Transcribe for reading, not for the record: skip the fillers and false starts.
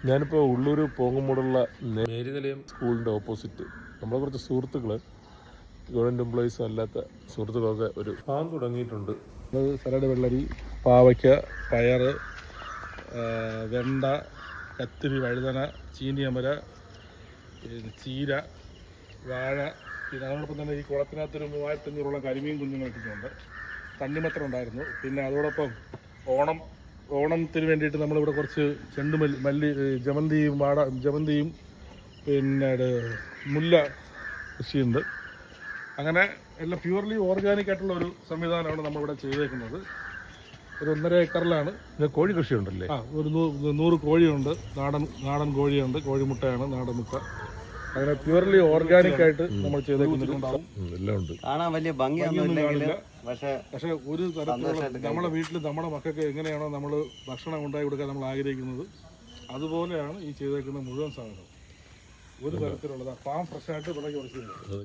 ഞാനിപ്പോൾ ഉള്ളൂർ പോങ്ങുമൂടുള്ള മേരിനിലയം സ്കൂളിൻ്റെ ഓപ്പോസിറ്റ് നമ്മളെ കുറച്ച് സുഹൃത്തുക്കൾ ഗവൺമെൻറ് എംപ്ലോയീസും അല്ലാത്ത സുഹൃത്തുക്കളൊക്കെ ഒരു ഫാം തുടങ്ങിയിട്ടുണ്ട്. അത് സലാഡ്, വെള്ളരി, പാവയ്ക്ക, പയർ, വെണ്ട, കത്തിരി, വഴുതന, ചീനിയമര, ചീര, വാഴ, പിന്നെ അതോടൊപ്പം തന്നെ ഈ കുളത്തിനകത്തൊരു 3500 കരിമീൻ കുഞ്ഞുങ്ങൾ ഇട്ടിട്ടുണ്ട്. തണ്ണിമത്തൻ ഉണ്ടായിരുന്നു. പിന്നെ അതോടൊപ്പം ഓണത്തിന് വേണ്ടിയിട്ട് നമ്മളിവിടെ കുറച്ച് മല്ലി, ജമന്തിയും പിന്നെ മുല്ല കൃഷിയുണ്ട്. അങ്ങനെ എല്ലാം പ്യൂർലി ഓർഗാനിക് ആയിട്ടുള്ള ഒരു സംവിധാനമാണ് നമ്മളിവിടെ ചെയ്തേക്കുന്നത്. ഒരു 1.5 ഏക്കറിലാണ്. കോഴി കൃഷിയുണ്ടല്ലേ? ഒരു 100 കോഴിയുണ്ട്. നാടൻ കോഴിയുണ്ട്, കോഴിമുട്ടയാണ്, നാടൻ മുട്ട. അങ്ങനെ പ്യൂർലി ഓർഗാനിക് ആയിട്ട് നമ്മൾ ചെയ്തേക്കുന്നുണ്ടാവും. എല്ലാം ഉണ്ട്. കാണാൻ വലിയ ഭംഗിയൊന്നുമില്ല, പക്ഷെ ഒരു തരത്തിലുള്ള നമ്മുടെ വീട്ടിൽ നമ്മുടെ മക്കൾക്ക് എങ്ങനെയാണോ നമ്മൾ ഭക്ഷണം ഉണ്ടാക്കി കൊടുക്കാൻ നമ്മൾ ആഗ്രഹിക്കുന്നത് അതുപോലെയാണ് ഈ ചെയ്തേക്കുന്ന മുഴുവൻ സാധനം. ഒരു തരത്തിലുള്ളത് ഫാം ഫ്രഷ് ആയിട്ട് തുടങ്ങി കൊടുക്കുന്നത്.